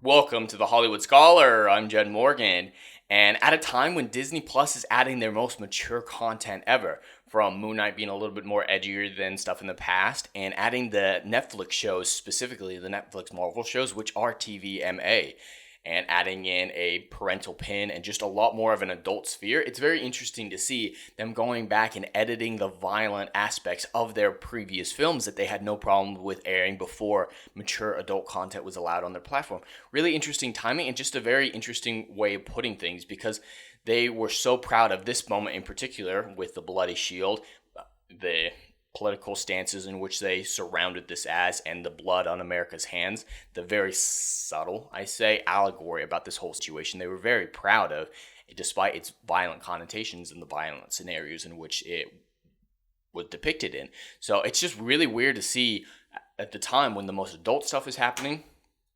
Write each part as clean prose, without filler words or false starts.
Welcome to the Hollywood Scholar. I'm Jed Morgan. And at a time when Disney Plus is adding their most mature content ever, from Moon Knight being a little bit more edgier than stuff in the past, and adding the Netflix shows, specifically the Netflix Marvel shows, which are TVMA, and adding in a parental pin and just a lot more of an adult sphere, it's very interesting to see them going back and editing the violent aspects of their previous films that they had no problem with airing before mature adult content was allowed on their platform. Really interesting timing and just a very interesting way of putting things, because they were so proud of this moment in particular with the Bloody Shield, the political stances in which they surrounded this as, and the blood on America's hands, the very subtle, I say, allegory about this whole situation they were very proud of, despite its violent connotations and the violent scenarios in which it was depicted in. So it's just really weird to see at the time when the most adult stuff is happening,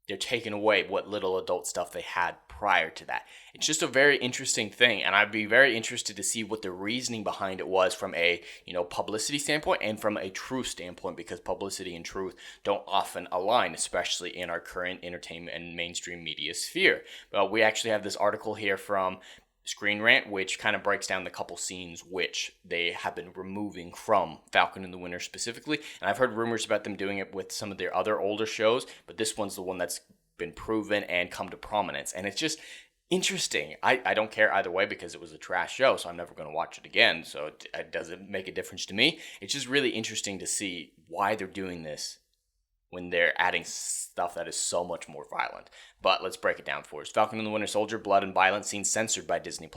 they're taking away what little adult stuff they had prior to that. It's just a very interesting thing, and I'd be very interested to see what the reasoning behind it was from a publicity standpoint and from a truth standpoint, because publicity and truth don't often align, especially in our current entertainment and mainstream media sphere. But we actually have this article here from Screen Rant, which kind of breaks down the couple scenes which they have been removing from Falcon and the Winter specifically. And I've heard rumors about them doing it with some of their other older shows, but this one's the one that's been proven and come to prominence. And it's just interesting. I don't care either way because it was a trash show, so I'm never going to watch it again. So it doesn't make a difference to me. It's just really interesting to see why they're doing this when they're adding stuff that is so much more violent. But let's break it down for us. Falcon and the Winter Soldier, blood and violence scenes censored by Disney+.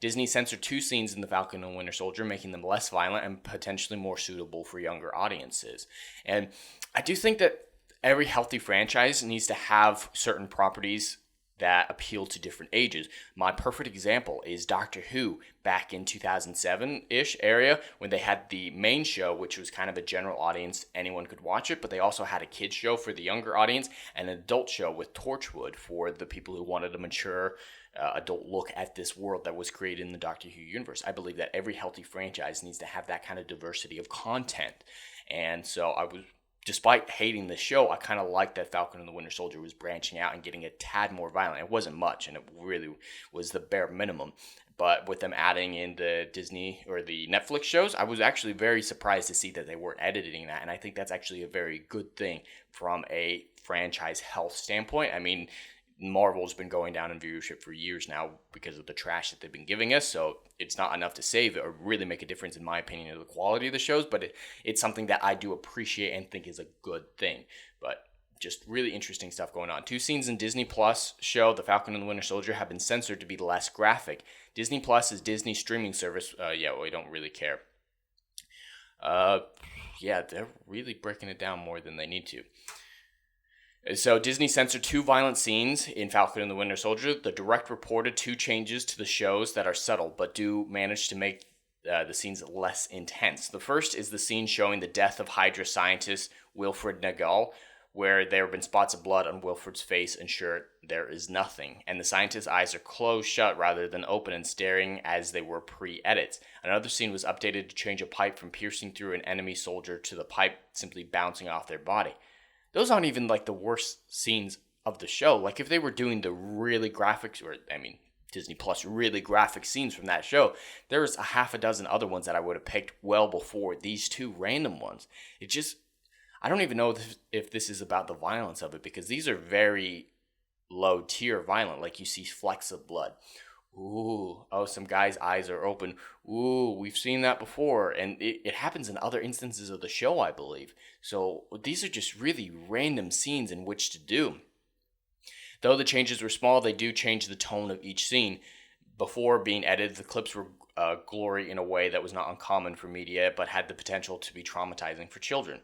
Disney censored 2 scenes in the Falcon and Winter Soldier, making them less violent and potentially more suitable for younger audiences. And I do think that every healthy franchise needs to have certain properties that appeal to different ages. My perfect example is Doctor Who back in 2007-ish area, when they had the main show, which was kind of a general audience, anyone could watch it, but they also had a kids show for the younger audience and an adult show with Torchwood for the people who wanted a mature adult look at this world that was created in the Doctor Who universe. I believe that every healthy franchise needs to have that kind of diversity of content. And so despite hating the show, I kind of liked that Falcon and the Winter Soldier was branching out and getting a tad more violent. It wasn't much, and it really was the bare minimum. But with them adding in the Disney or the Netflix shows, I was actually very surprised to see that they weren't editing that. And I think that's actually a very good thing from a franchise health standpoint. I mean, Marvel's been going down in viewership for years now because of the trash that they've been giving us, so it's not enough to save it or really make a difference, in my opinion, of the quality of the shows, but it's something that I do appreciate and think is a good thing. But just really interesting stuff going on. 2 scenes in Disney Plus show The Falcon and the Winter Soldier have been censored to be less graphic. Disney Plus is Disney's streaming service. We don't really care. They're really breaking it down more than they need to. So Disney censored 2 violent scenes in Falcon and the Winter Soldier. The Direct reported 2 changes to the shows that are subtle, but do manage to make the scenes less intense. The first is the scene showing the death of Hydra scientist Wilfred Nagel, where there have been spots of blood on Wilfred's face and shirt. There is nothing, and the scientist's eyes are closed shut rather than open and staring as they were pre-edits. Another scene was updated to change a pipe from piercing through an enemy soldier to the pipe simply bouncing off their body. Those aren't even like the worst scenes of the show. Like if they were doing the really Disney Plus really graphic scenes from that show, there's a half a dozen other ones that I would have picked well before these 2 random ones. I don't even know if this is about the violence of it, because these are very low tier violent. Like you see flecks of blood. Ooh, some guy's eyes are open. Ooh, we've seen that before. And it happens in other instances of the show, I believe. So these are just really random scenes in which to do. Though the changes were small, they do change the tone of each scene. Before being edited, the clips were gory in a way that was not uncommon for media, but had the potential to be traumatizing for children.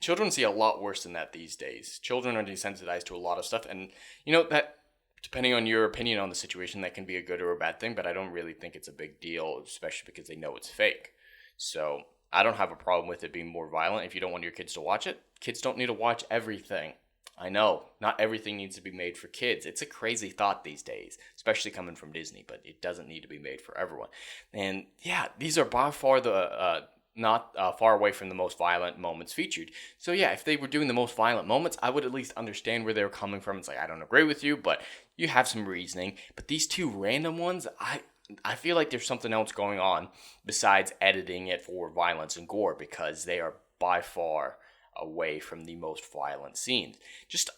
Children see a lot worse than that these days. Children are desensitized to a lot of stuff, and that, depending on your opinion on the situation, that can be a good or a bad thing, but I don't really think it's a big deal, especially because they know it's fake. So I don't have a problem with it being more violent. If you don't want your kids to watch it, kids don't need to watch everything. I know, not everything needs to be made for kids. It's a crazy thought these days, especially coming from Disney, but it doesn't need to be made for everyone. And yeah, these are by far the not far away from the most violent moments featured. So yeah, if they were doing the most violent moments, I would at least understand where they were coming from. It's like, I don't agree with you, but you have some reasoning. But these two random ones, I feel like there's something else going on besides editing it for violence and gore, because they are by far away from the most violent scenes. Just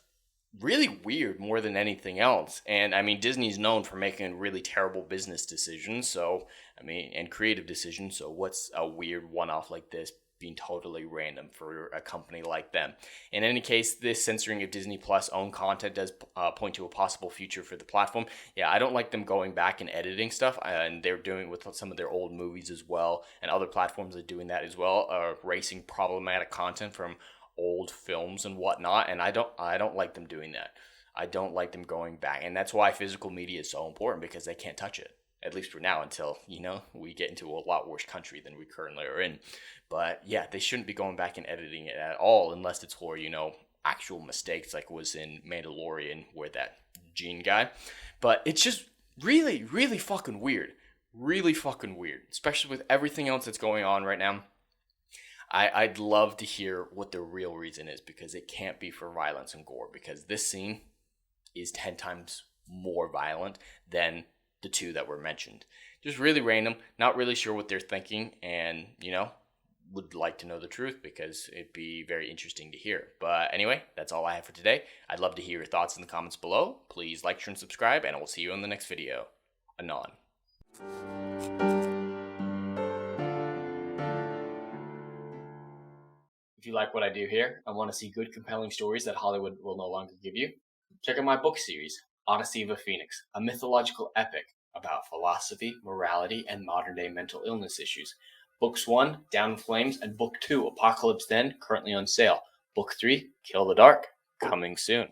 really weird more than anything else. And I mean, Disney's known for making really terrible business decisions. So, I mean, and creative decisions. So, what's a weird one off like this being totally random for a company like them? In any case, this censoring of Disney Plus own content does point to a possible future for the platform. Yeah, I don't like them going back and editing stuff. And they're doing it with some of their old movies as well. And other platforms are doing that as well, erasing problematic content from old films and whatnot, and I don't like them doing that. I don't like them going back, and that's why physical media is so important, because they can't touch it, at least for now, until we get into a lot worse country than we currently are in. But yeah, they shouldn't be going back and editing it at all, unless it's for actual mistakes, like was in Mandalorian with that Gene guy. But it's just really, really fucking weird, really fucking weird, especially with everything else that's going on right now. I'd love to hear what the real reason is, because it can't be for violence and gore, because this scene is 10 times more violent than the two that were mentioned. Just really random, not really sure what they're thinking, and, would like to know the truth, because it'd be very interesting to hear. But anyway, that's all I have for today. I'd love to hear your thoughts in the comments below. Please like, share, and subscribe, and we'll see you in the next video. Anon. If you like what I do here and want to see good, compelling stories that Hollywood will no longer give you, check out my book series, Odyssey of a Phoenix, a mythological epic about philosophy, morality, and modern-day mental illness issues. Books 1, Down in Flames, and Book 2, Apocalypse Then, currently on sale. Book 3, Kill the Dark, coming soon.